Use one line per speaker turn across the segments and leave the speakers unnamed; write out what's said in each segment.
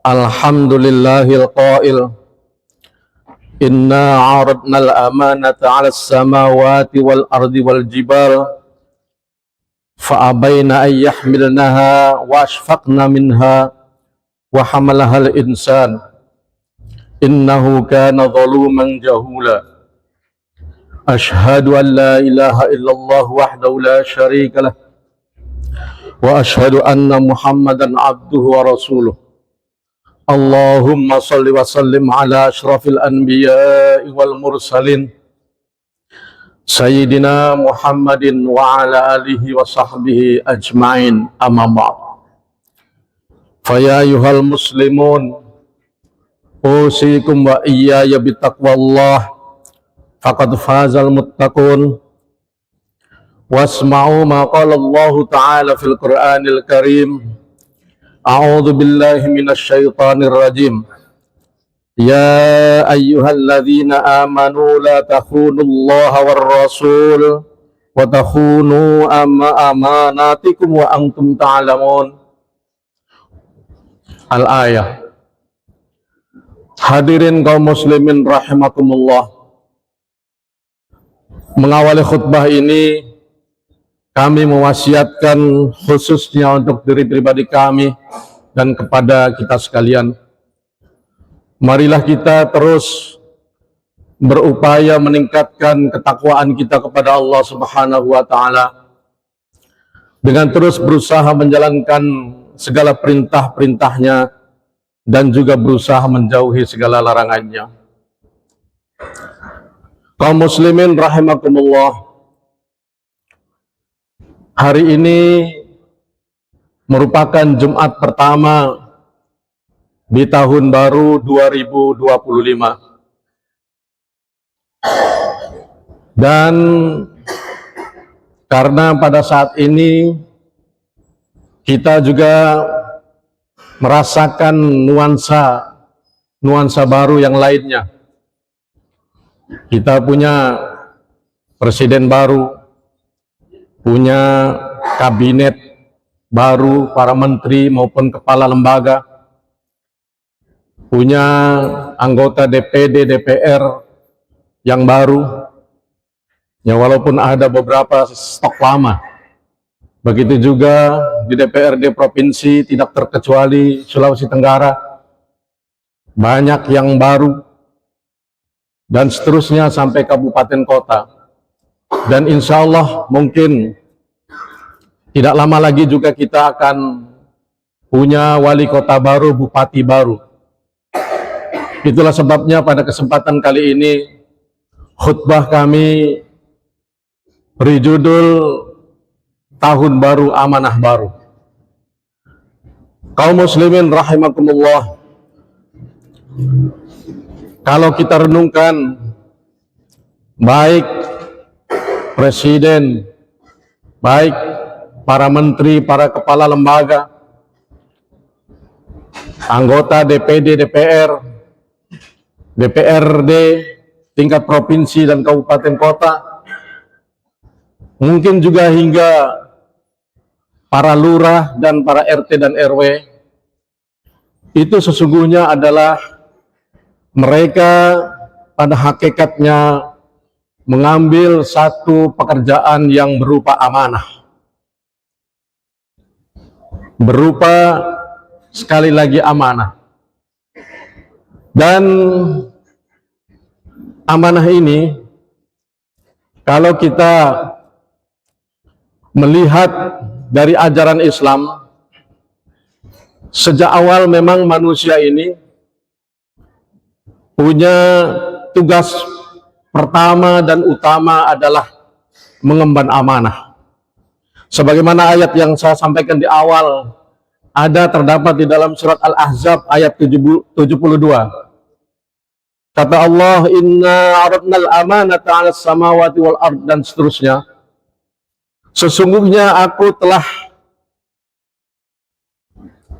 Alhamdulillahil qail inna 'aradnal amanata 'alas samawati wal ardi wal jibal fa abaina ay yahmilnaha wa ashfaqna minha wa hamalahal insan innahu kana zaluman jahula. Ashhadu an la ilaha illallah wahdahu la syarika lah wa ashhadu anna Muhammadan abduhu wa rasuluh. Allahumma salli wa sallim ala ashrafil anbiya'i wal mursalin Sayyidina Muhammadin wa ala alihi wa sahbihi ajma'in, amma ba'd. Faya ayyuhal muslimun usikum wa iyaya bitaqwallah faqad fazal muttaqun. Wasma'u ma qala Allah ta'ala fil Qur'anil Karim. A'udzu billahi minasy syaithanir rajim. Ya ayyuhalladzina amanu la takhunullaha war rasul wa takhunu amanatikum wa antum ta'lamun. Al-ayah. Hadirin kaum muslimin rahimakumullah. Mengawali khutbah ini kami mewasiatkan khususnya untuk diri pribadi kami dan kepada kita sekalian. Marilah kita terus berupaya meningkatkan ketakwaan kita kepada Allah Subhanahu wa Ta'ala dengan terus berusaha menjalankan segala perintah-perintahnya dan juga berusaha menjauhi segala larangannya. Kaum muslimin rahimakumullah, hari ini merupakan Jumat pertama di tahun baru 2025. Dan karena pada saat ini kita juga merasakan nuansa baru yang lainnya. Kita punya presiden baru, punya kabinet baru, para menteri maupun kepala lembaga, punya anggota DPD, DPR yang baru, ya walaupun ada beberapa stok lama. Begitu juga di DPRD provinsi, tidak terkecuali Sulawesi Tenggara, banyak yang baru, dan seterusnya sampai kabupaten kota. Dan insya Allah mungkin tidak lama lagi juga kita akan punya wali kota baru, bupati baru. Itulah sebabnya pada kesempatan kali ini khutbah kami beri judul Tahun Baru Amanah Baru. Kaum muslimin rahimakumullah, kalau kita renungkan, baik presiden, baik para menteri, para kepala lembaga, anggota DPD, DPR, DPRD, tingkat provinsi dan kabupaten kota, mungkin juga hingga para lurah dan para RT dan RW, itu sesungguhnya adalah mereka pada hakikatnya mengambil satu pekerjaan yang berupa amanah, berupa sekali lagi amanah. Dan amanah ini, kalau kita melihat dari ajaran Islam, sejak awal memang manusia ini punya tugas pertama dan utama adalah mengemban amanah. Sebagaimana ayat yang saya sampaikan di awal, terdapat di dalam surat Al-Ahzab ayat 72. Kata Allah, inna 'aradnal amanata 'alas samawati wal ard, dan seterusnya. Sesungguhnya aku telah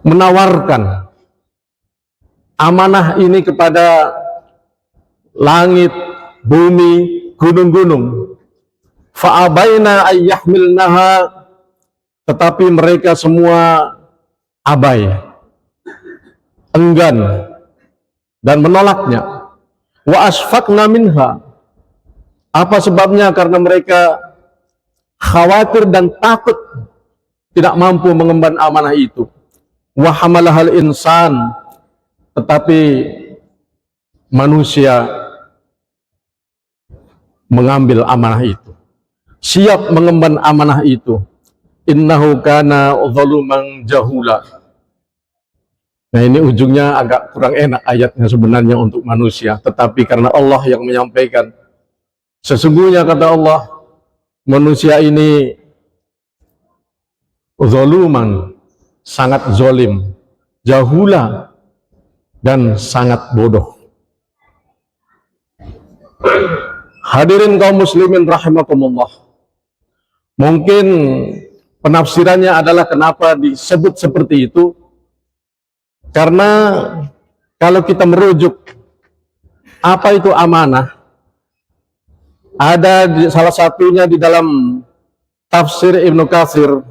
menawarkan amanah ini kepada langit, bumi, gunung-gunung. Fa'abaina ayyahmilnaha, tetapi mereka semua abai. enggan dan menolaknya. Wa asfaqna minha. Apa sebabnya? Karena mereka khawatir dan takut tidak mampu mengemban amanah itu. Wa hamalahal insan. Tetapi manusia mengambil amanah itu, siap mengemban amanah itu. Innahu kana zaluman jahula. Nah, ini ujungnya agak kurang enak ayatnya sebenarnya untuk manusia, tetapi karena Allah yang menyampaikan, sesungguhnya kata Allah, manusia ini zaluman, sangat zalim, jahula, dan sangat bodoh. Hadirin kaum muslimin rahimakumullah. Mungkin penafsirannya adalah kenapa disebut seperti itu, karena kalau kita merujuk apa itu amanah, ada salah satunya di dalam tafsir Ibnu Katsir.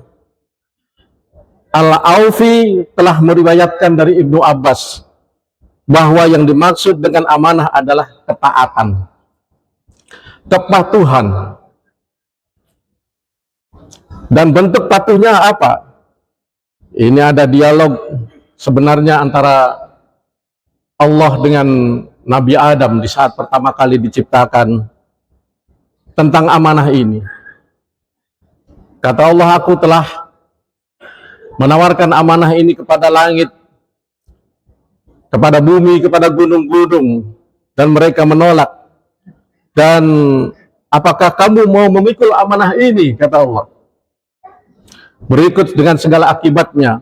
Al-Aufi telah meriwayatkan dari Ibnu Abbas bahwa yang dimaksud dengan amanah adalah ketaatan, kepatuhan. Dan bentuk patuhnya apa? Ini ada dialog sebenarnya antara Allah dengan Nabi Adam di saat pertama kali diciptakan tentang amanah ini. Kata Allah, aku telah menawarkan amanah ini kepada langit, kepada bumi, kepada gunung-gunung, dan mereka menolak. Dan apakah kamu mau memikul amanah ini? Kata Allah. Berikut dengan segala akibatnya.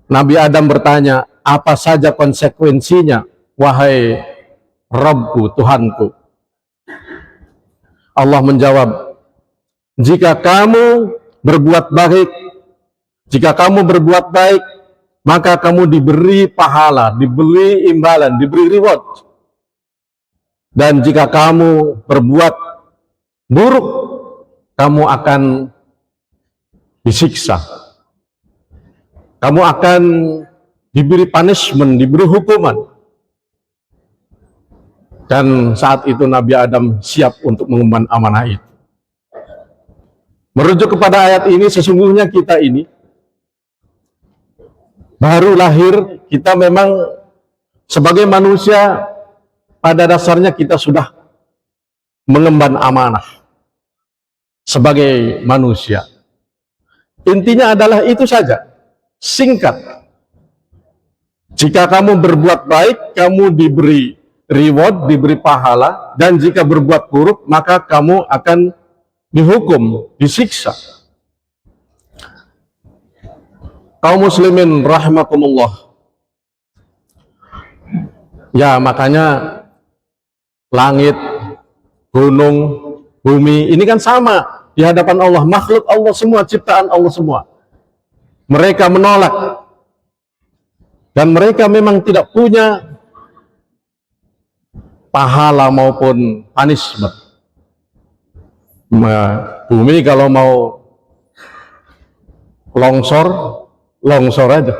Nabi Adam bertanya, apa saja konsekuensinya, wahai Rabbku, Tuhanku? Allah menjawab, jika kamu berbuat baik, maka kamu diberi pahala, diberi imbalan, diberi reward. Dan jika kamu berbuat buruk, kamu akan disiksa. Kamu akan diberi punishment, diberi hukuman. Dan saat itu Nabi Adam siap untuk mengemban amanah itu. Merujuk kepada ayat ini, sesungguhnya kita ini baru lahir, kita memang sebagai manusia pada dasarnya kita sudah mengemban amanah sebagai manusia. Intinya adalah itu saja, singkat. Jika kamu berbuat baik, kamu diberi reward, diberi pahala, dan jika berbuat buruk, maka kamu akan dihukum, disiksa. Kaum muslimin rahimakumullah. Ya, makanya langit, gunung, bumi, ini kan sama di hadapan Allah, makhluk Allah semua, ciptaan Allah semua. Mereka menolak, dan mereka memang tidak punya pahala maupun punishment. Bumi kalau mau longsor aja,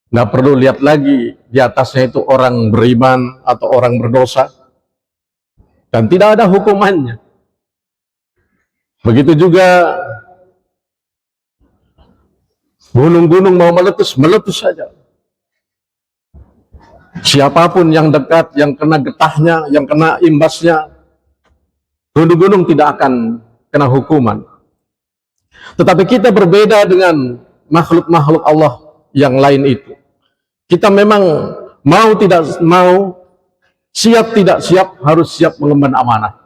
nggak perlu lihat lagi di atasnya itu orang beriman atau orang berdosa, dan tidak ada hukumannya. Begitu juga gunung-gunung mau meletus saja. Siapapun yang dekat, yang kena getahnya, yang kena imbasnya, gunung-gunung tidak akan kena hukuman. Tetapi kita berbeda dengan makhluk-makhluk Allah yang lain itu. Kita memang mau tidak mau, siap tidak siap, harus siap mengemban amanah.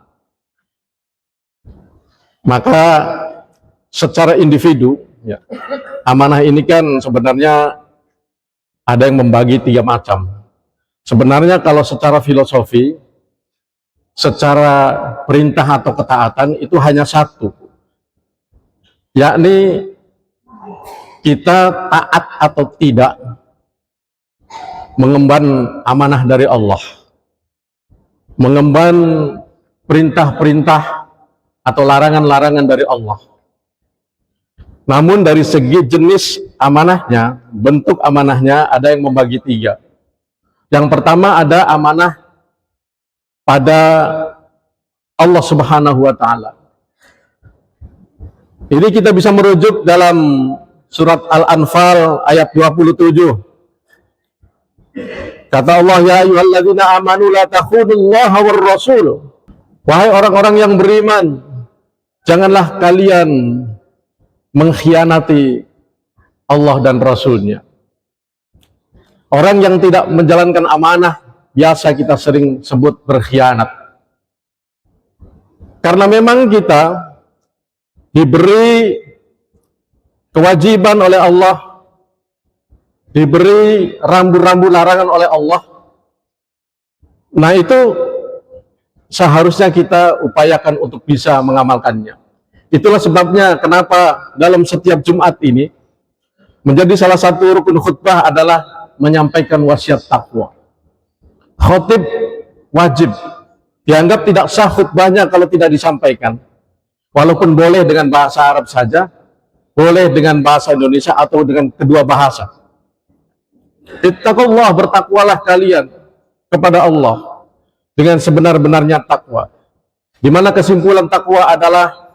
Maka secara individu, ya, amanah ini kan sebenarnya ada yang membagi 3 macam. Sebenarnya kalau secara filosofi, secara perintah atau ketaatan itu hanya satu, yakni kita taat atau tidak mengemban amanah dari Allah, mengemban perintah-perintah atau larangan-larangan dari Allah. Namun dari segi jenis amanahnya, bentuk amanahnya ada yang membagi 3. Yang pertama ada amanah pada Allah Subhanahu wa Ta'ala. Ini kita bisa merujuk dalam surat Al-Anfal ayat 27. Kata Allah, ya ayyuhalladzina amanu la takhunullaha war rasul. Wahai orang-orang yang beriman, janganlah kalian mengkhianati Allah dan Rasulnya. Orang yang tidak menjalankan amanah, biasa kita sering sebut berkhianat. Karena memang kita diberi kewajiban oleh Allah, diberi rambu-rambu larangan oleh Allah. Nah itu seharusnya kita upayakan untuk bisa mengamalkannya. Itulah sebabnya kenapa dalam setiap Jumat ini menjadi salah satu rukun khutbah adalah menyampaikan wasiat takwa. Khotib wajib, dianggap tidak sah khutbahnya kalau tidak disampaikan. Walaupun boleh dengan bahasa Arab saja, boleh dengan bahasa Indonesia atau dengan kedua bahasa. Ittaqullah, bertakwalah kalian kepada Allah dengan sebenar-benarnya takwa. Di mana kesimpulan takwa adalah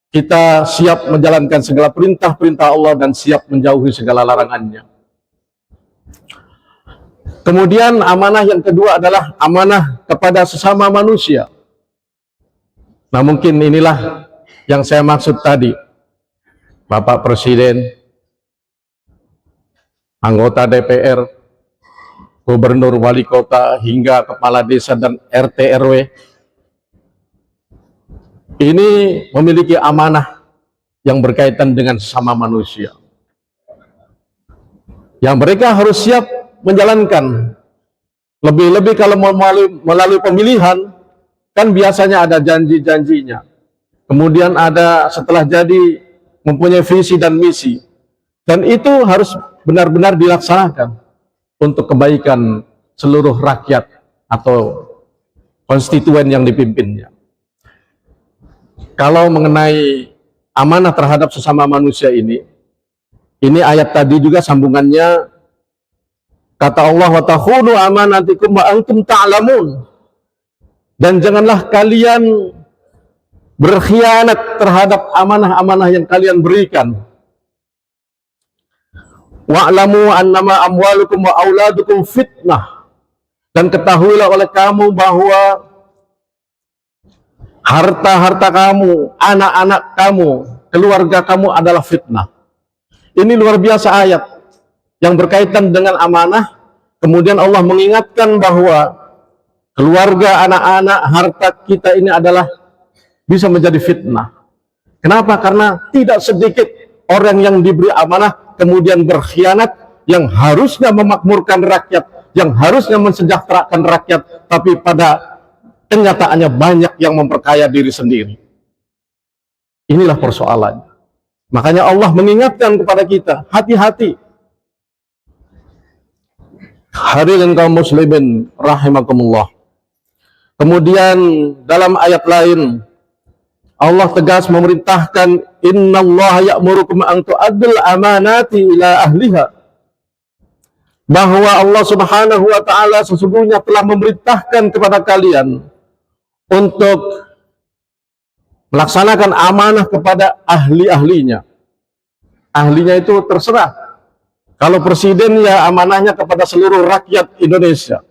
kita siap menjalankan segala perintah-perintah Allah dan siap menjauhi segala larangannya. Kemudian amanah yang kedua adalah amanah kepada sesama manusia. Nah mungkin inilah yang saya maksud tadi. Bapak Presiden, anggota DPR, gubernur, wali kota, hingga kepala desa dan RT RW ini memiliki amanah yang berkaitan dengan sesama manusia, yang mereka harus siap menjalankan. Lebih-lebih kalau melalui pemilihan, kan biasanya ada janji-janjinya. Kemudian ada setelah jadi mempunyai visi dan misi. Dan itu harus benar-benar dilaksanakan untuk kebaikan seluruh rakyat atau konstituen yang dipimpinnya. Kalau mengenai amanah terhadap sesama manusia ini ayat tadi juga sambungannya. Kata Allah, wa takhunu amanatikum wa antum ta'lamun. Dan janganlah kalian berkhianat terhadap amanah-amanah yang kalian berikan. Wa'lamu annama amwalukum wa auladukum fitnah. Dan ketahuilah oleh kamu bahwa harta-harta kamu, anak-anak kamu, keluarga kamu adalah fitnah. Ini luar biasa ayat yang berkaitan dengan amanah. Kemudian Allah mengingatkan bahwa keluarga, anak-anak, harta kita ini adalah bisa menjadi fitnah. Kenapa? Karena tidak sedikit orang yang diberi amanah kemudian berkhianat, yang harusnya memakmurkan rakyat, yang harusnya mensejahterakan rakyat, tapi pada kenyataannya banyak yang memperkaya diri sendiri. Inilah persoalannya. Makanya Allah mengingatkan kepada kita, hati-hati. Hadirin kaum muslimin rahimakumullah. Kemudian dalam ayat lain Allah tegas memerintahkan, innallaha ya'murukum an tu'addul amanati ila ahliha. Bahwa Allah Subhanahu wa taala sesungguhnya telah memerintahkan kepada kalian untuk melaksanakan amanah kepada ahli-ahlinya. Ahlinya itu terserah. Kalau presiden ya amanahnya kepada seluruh rakyat Indonesia.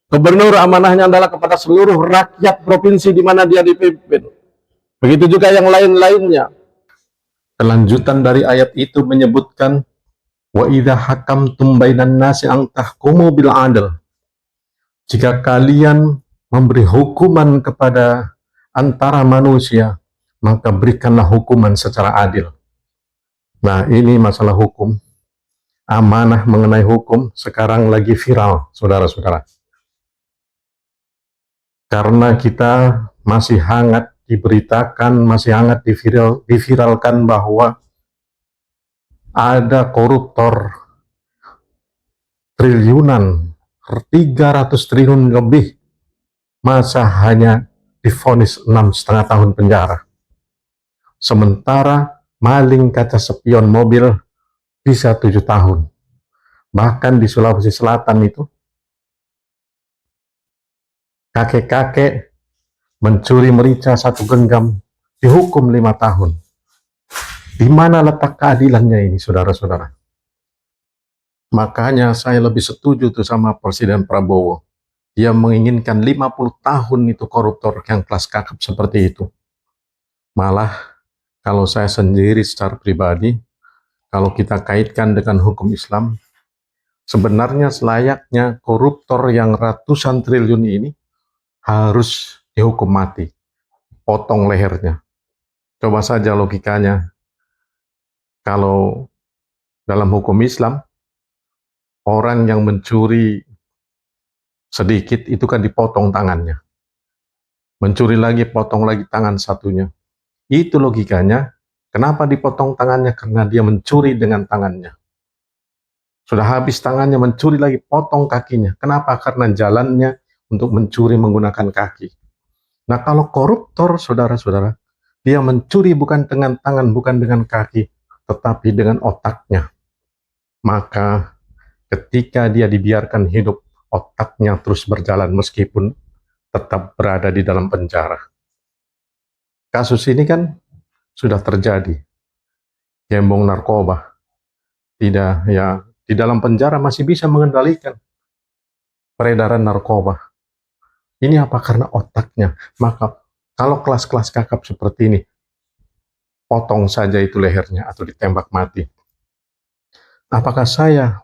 Gubernur amanahnya adalah kepada seluruh rakyat provinsi di mana dia dipimpin. Begitu juga yang lain-lainnya. Kelanjutan dari ayat itu menyebutkan, wa idza hakamtum bainan nasi an tahkumu bil adl. Jika kalian memberi hukuman kepada antara manusia, maka berikanlah hukuman secara adil. Nah, ini masalah hukum. Amanah mengenai hukum sekarang lagi viral, saudara-saudara. Karena kita masih hangat diberitakan, masih hangat diviralkan bahwa ada koruptor triliunan, 300 triliun lebih, masa hanya divonis 6,5 tahun penjara. Sementara maling kaca spion mobil bisa 7 tahun. Bahkan di Sulawesi Selatan itu, kakek-kakek mencuri merica 1 genggam dihukum 5 tahun. Di mana letak keadilannya ini, saudara-saudara? Makanya saya lebih setuju tuh sama Presiden Prabowo. Dia menginginkan 50 tahun itu koruptor yang kelas kakap seperti itu. Malah kalau saya sendiri secara pribadi, kalau kita kaitkan dengan hukum Islam, sebenarnya selayaknya koruptor yang ratusan triliun ini harus dihukum mati, potong lehernya. Coba saja logikanya, kalau dalam hukum Islam, orang yang mencuri sedikit itu kan dipotong tangannya. Mencuri lagi, potong lagi tangan satunya. Itu logikanya, kenapa dipotong tangannya? Karena dia mencuri dengan tangannya. Sudah habis tangannya, mencuri lagi, potong kakinya. Kenapa? Karena jalannya untuk mencuri menggunakan kaki. Nah, kalau koruptor, saudara-saudara, dia mencuri bukan dengan tangan, bukan dengan kaki, tetapi dengan otaknya. Maka ketika dia dibiarkan hidup, otaknya terus berjalan meskipun tetap berada di dalam penjara. Kasus ini kan sudah terjadi. Gembong narkoba. Tidak, ya, di dalam penjara masih bisa mengendalikan peredaran narkoba. Ini apa? Karena otaknya. Maka kalau kelas-kelas kakap seperti ini, potong saja itu lehernya atau ditembak mati. Apakah saya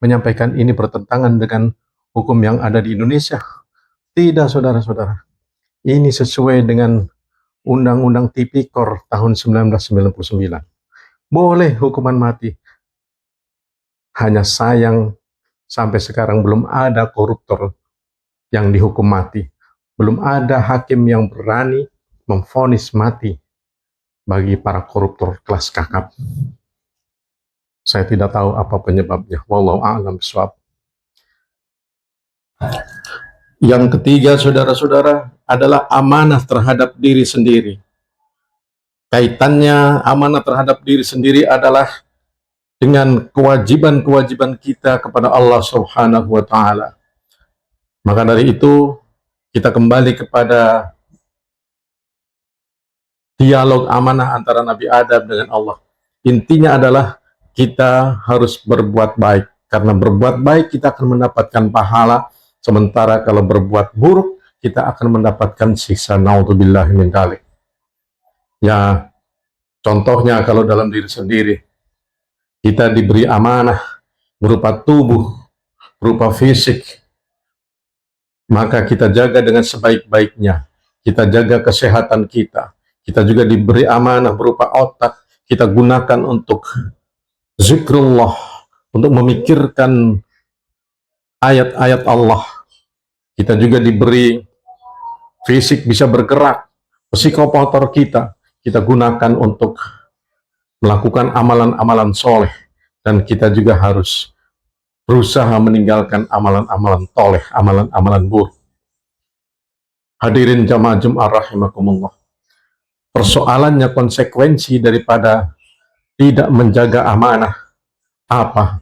menyampaikan ini bertentangan dengan hukum yang ada di Indonesia? Tidak, saudara-saudara. Ini sesuai dengan Undang-Undang Tipikor tahun 1999. Boleh hukuman mati. Hanya sayang sampai sekarang belum ada koruptor yang dihukum mati. Belum ada hakim yang berani memvonis mati bagi para koruptor kelas kakap. Saya tidak tahu apa penyebabnya. Wallahu a'lam bishawab. Yang ketiga, saudara-saudara, adalah amanah terhadap diri sendiri. Kaitannya amanah terhadap diri sendiri adalah dengan kewajiban-kewajiban kita kepada Allah Subhanahu wa Ta'ala. Maka dari itu, kita kembali kepada dialog amanah antara Nabi Adam dengan Allah. Intinya adalah kita harus berbuat baik, karena berbuat baik kita akan mendapatkan pahala, sementara kalau berbuat buruk kita akan mendapatkan siksa. Naudzubillahi min dzalik. Ya, contohnya kalau dalam diri sendiri, kita diberi amanah berupa tubuh, berupa fisik, maka kita jaga dengan sebaik-baiknya. Kita jaga kesehatan kita. Kita juga diberi amanah berupa otak. Kita gunakan untuk zikrullah, untuk memikirkan ayat-ayat Allah. Kita juga diberi fisik bisa bergerak. Psikomotor kita gunakan untuk melakukan amalan-amalan soleh. Dan kita juga harus berusaha meninggalkan amalan-amalan toleh, amalan-amalan buruk. Hadirin jamaah Jum'ah rahimakumullah. Persoalannya konsekuensi daripada tidak menjaga amanah apa?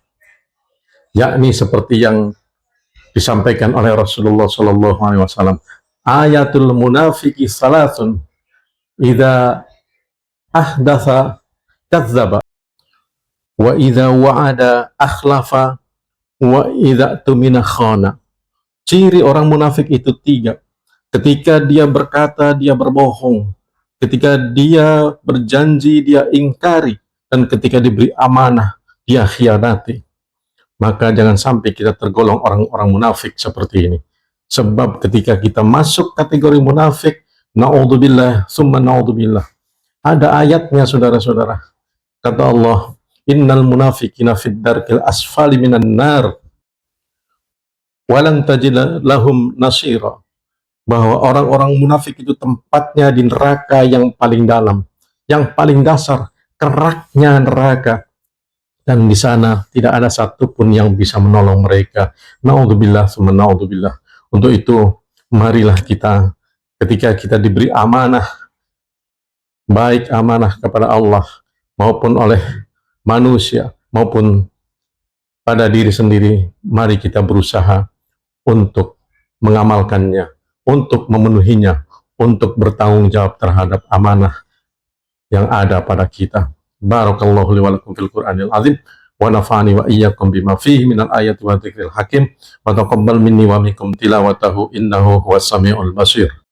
Yakni seperti yang disampaikan oleh Rasulullah SAW. Ayatul munafiki salasun, idza ahdatha kadzdzaba, wa idza wa'ada akhlafa, wa idza tumina khana. Ciri orang munafik itu 3. Ketika dia berkata, dia berbohong. Ketika dia berjanji, dia ingkari. Dan ketika diberi amanah, dia khianati. Maka jangan sampai kita tergolong orang-orang munafik seperti ini. Sebab ketika kita masuk kategori munafik, na'udzubillah, summa na'udzubillah. Ada ayatnya, saudara-saudara. Kata Allah, innal munafiqina fid darkil asfali minan nar, walan tajid lahum nasira. Bahwa orang-orang munafik itu tempatnya di neraka yang paling dalam, yang paling dasar, keraknya neraka. Dan di sana tidak ada satupun yang bisa menolong mereka. Naudzubillah, summa naudzubillah. Untuk itu, marilah kita, ketika kita diberi amanah, baik amanah kepada Allah maupun oleh manusia, maupun pada diri sendiri, mari kita berusaha untuk mengamalkannya, untuk memenuhinya, untuk bertanggung jawab terhadap amanah yang ada pada kita. Barakallahu li wa lakum fil Qur'anil azim wa nafa'ani wa iyyakum bima fihi minal ayati wa dzikril hakim wa taqabbal minni wa minkum tilawatahu innahu huwas samiul basir.